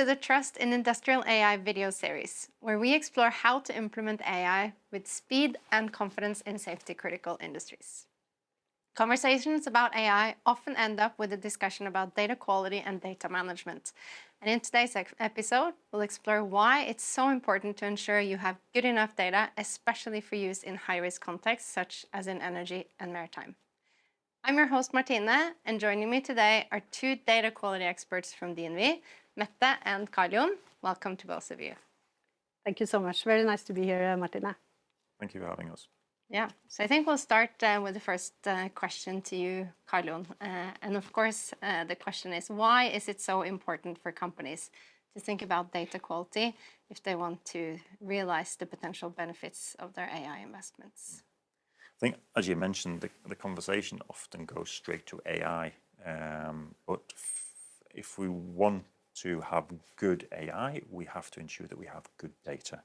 to the Trust in Industrial AI video series, where we explore how to implement AI with speed and confidence in safety-critical industries. Conversations about AI often end up with a discussion about data quality and data management. And in today's episode, we'll explore why it's so important to ensure you have good enough data, especially for use in high-risk contexts, such as in energy and maritime. I'm your host, Martine, and joining me today are two data quality experts from DNV, Mette and Karl. Welcome to both of you. Thank you so much. Very nice to be here, Martine. Thank you for having us. Yeah, so I think we'll start with the first question to you, Karl. And of course, the question is, why is it so important for companies to think about data quality if they want to realize the potential benefits of their AI investments? I think, as you mentioned, the conversation often goes straight to AI. But if we want to have good AI, we have to ensure that we have good data.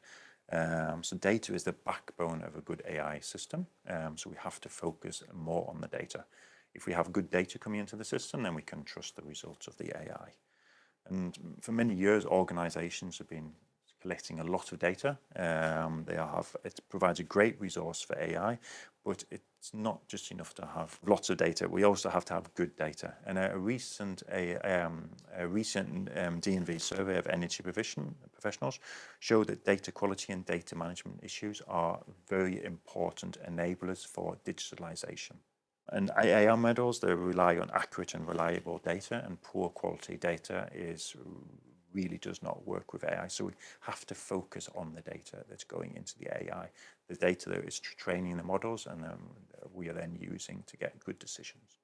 So data is the backbone of a good AI system. So we have to focus more on the data. If we have good data coming into the system, then we can trust the results of the AI. And for many years, organizations have been collecting a lot of data. It provides a great resource for AI, but it's not just enough to have lots of data. We also have to have good data. And a recent DNV survey of energy professionals showed that data quality and data management issues are very important enablers for digitalization. And AI models, they rely on accurate and reliable data, and poor quality data really does not work with AI. So we have to focus on the data that's going into the AI, the data that is training the models, and we are then using to get good decisions.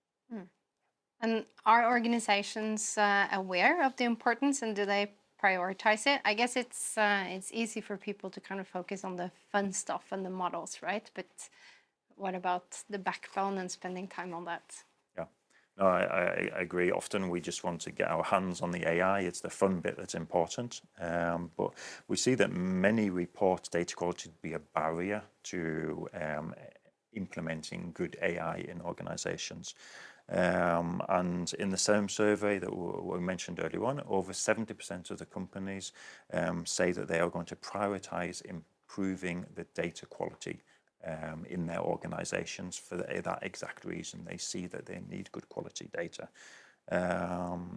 And are organizations aware of the importance, and do they prioritize it? I guess it's easy for people to kind of focus on the fun stuff and the models, right? But what about the backbone and spending time on that? No, I agree. Often we just want to get our hands on the AI. It's the fun bit that's important. But we see that many report data quality to be a barrier to implementing good AI in organizations. And in the same survey that we mentioned earlier on, over 70% of the companies say that they are going to prioritize improving the data quality in their organizations for that exact reason. They see that they need good quality data.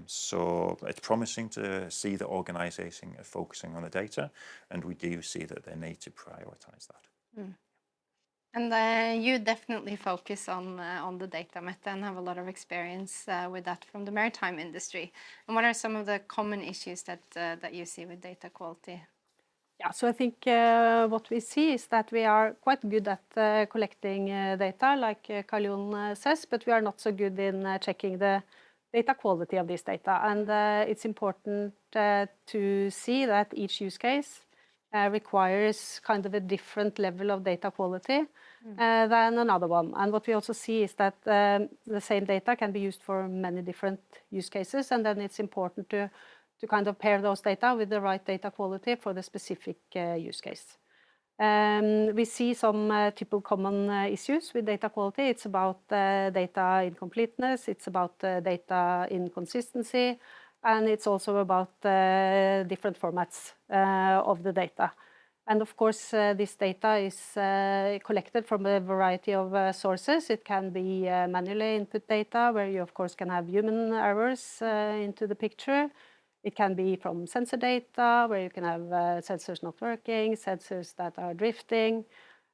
So it's promising to see the organization focusing on the data, and we do see that they need to prioritize that. And you definitely focus on the data, Mette, and have a lot of experience with that from the maritime industry. And what are some of the common issues that you see with data quality? Yeah, so I think what we see is that we are quite good at collecting data, like Karl says, but we are not so good in checking the data quality of this data. And it's important to see that each use case requires kind of a different level of data quality than another one. And what we also see is that the same data can be used for many different use cases, and then it's important to kind of pair those data with the right data quality for the specific use case. We see some typical common issues with data quality. It's about data incompleteness, it's about data inconsistency, and it's also about different formats of the data. And of course, this data is collected from a variety of sources. It can be manually input data, where you of course can have human errors into the picture. It can be from sensor data, where you can have sensors not working, sensors that are drifting.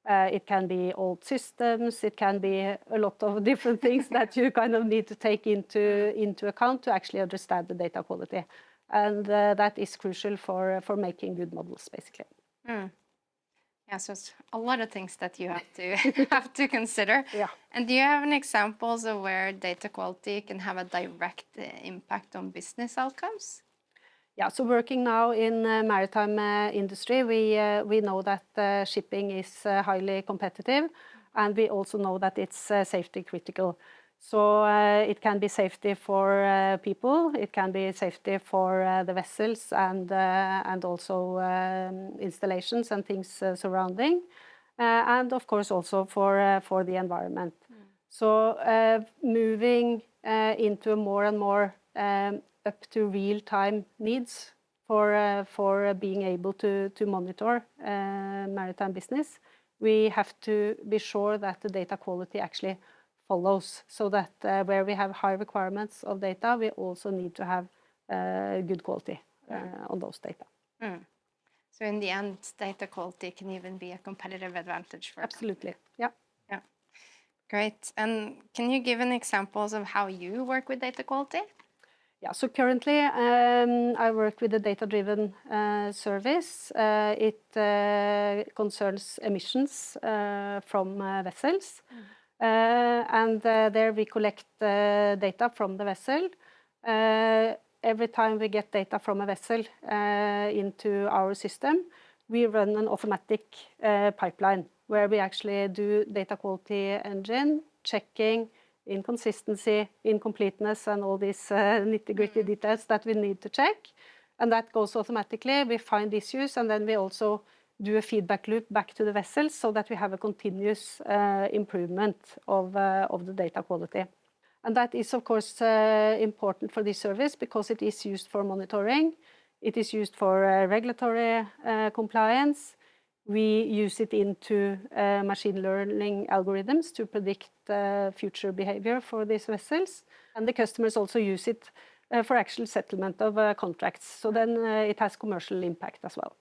It can be old systems. It can be a lot of different things that you kind of need to take into account to actually understand the data quality. And that is crucial for making good models, basically. Yeah, so it's a lot of things that you have to consider. Yeah. And do you have any examples of where data quality can have a direct impact on business outcomes? Yeah, so working now in maritime industry, we know that shipping is highly competitive, and we also know that it's safety critical. So it can be safety for people, it can be safety for the vessels and also installations and things surrounding, and of course also for the environment. So moving into more and more up to real-time needs for being able to monitor maritime business, we have to be sure that the data quality actually follows, so that where we have high requirements of data, we also need to have good quality on those data. So in the end, data quality can even be a competitive advantage for Absolutely, yeah. Yeah, great. And can you give an examples of how you work with data quality? Yeah, so currently I work with a data-driven service. It concerns emissions from vessels. And there we collect data from the vessel. Every time we get data from a vessel into our system, we run an automatic pipeline where we actually do data quality engine checking inconsistency, incompleteness, and all these nitty-gritty details that we need to check. And that goes automatically. We find issues, and then we also do a feedback loop back to the vessels so that we have a continuous improvement of the data quality. And that is, of course, important for this service because it is used for monitoring. It is used for regulatory compliance. We use it into machine learning algorithms to predict future behavior for these vessels. And the customers also use it for actual settlement of contracts. So then it has commercial impact as well.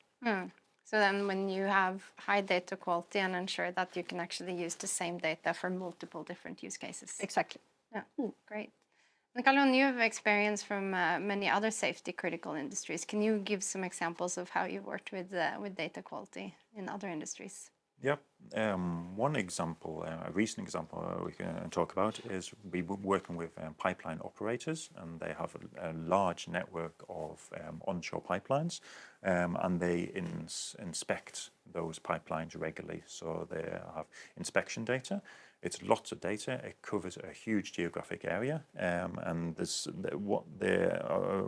So then when you have high data quality and ensure that you can actually use the same data for multiple different use cases. Exactly. Yeah, great. And Karl, you have experience from many other safety critical industries. Can you give some examples of how you've worked with data quality in other industries? Yep. One example, a recent example we can talk about is we were working with pipeline operators, and they have a large network of onshore pipelines, and they inspect those pipelines regularly. So they have inspection data. It's lots of data. It covers a huge geographic area, and what they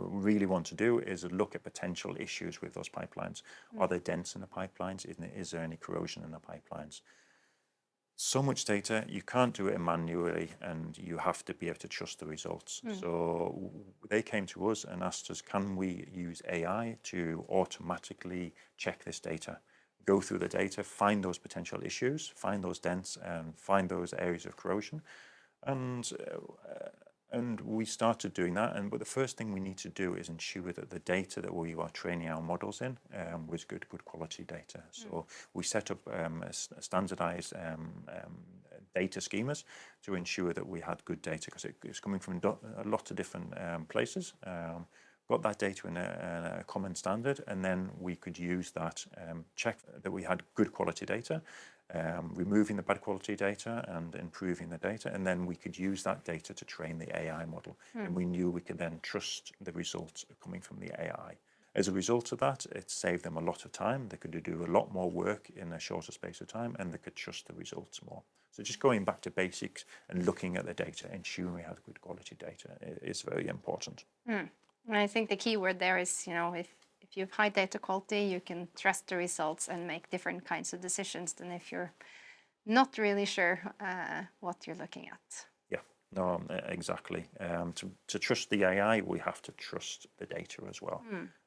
really want to do is look at potential issues with those pipelines. Are they dents in the pipelines? Is there any corrosion in the pipelines? So much data, you can't do it manually, and you have to be able to trust the results. So they came to us and asked us, can we use AI to automatically check this data? Go through the data, find those potential issues, find those dents, and find those areas of corrosion. And we started doing that. But the first thing we need to do is ensure that the data that we are training our models in was good quality data. So we set up standardized data schemas to ensure that we had good data, because it's coming from a lot of different places. Got that data in a common standard, and then we could use that, check that we had good quality data, removing the bad quality data and improving the data, and then we could use that data to train the AI model. And we knew we could then trust the results coming from the AI. As a result of that, it saved them a lot of time. They could do a lot more work in a shorter space of time, and they could trust the results more. So just going back to basics and looking at the data, ensuring we have good quality data is very important. And I think the key word there is, if you have high data quality, you can trust the results and make different kinds of decisions than if you're not really sure what you're looking at. Yeah, no, exactly. To trust the AI, we have to trust the data as well.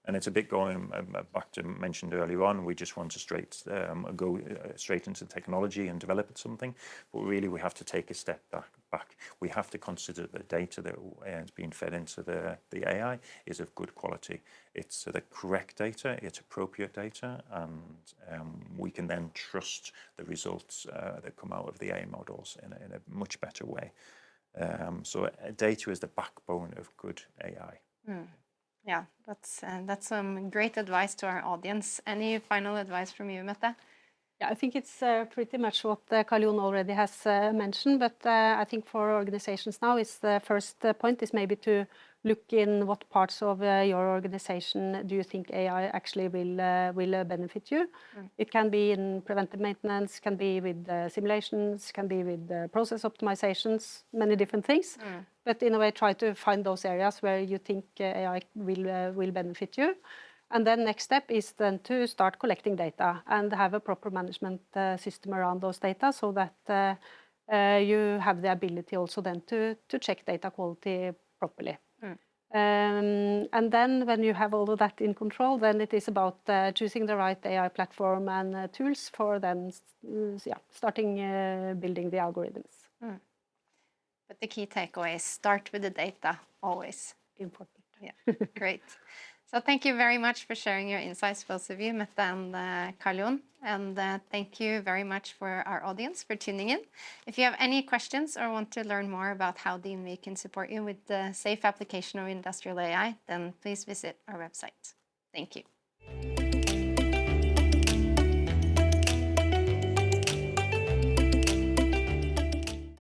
And it's a bit going back to mentioned earlier on, we just want to go straight into technology and develop something, but really we have to take a step back. We have to consider the data that is being fed into the AI is of good quality. It's the correct data, it's appropriate data, and we can then trust the results that come out of the AI models in a much better way. So data is the backbone of good AI. Yeah, that's some great advice to our audience. Any final advice from you, Mette? Yeah, I think it's pretty much what Karl already has mentioned, but I think for organizations now, the first point is maybe to look in what parts of your organization do you think AI actually will benefit you. It can be in preventive maintenance, can be with simulations, can be with process optimizations, many different things. But in a way, try to find those areas where you think AI will benefit you. And then next step is then to start collecting data and have a proper management system around those data, so that you have the ability also then to check data quality properly. And then when you have all of that in control, then it is about choosing the right AI platform and tools for then starting building the algorithms. But the key takeaway is start with the data, always. Important. Yeah, great. So thank you very much for sharing your insights, both of you, Mette and Karl. And thank you very much for our audience for tuning in. If you have any questions or want to learn more about how DNV can support you with the safe application of industrial AI, then please visit our website. Thank you.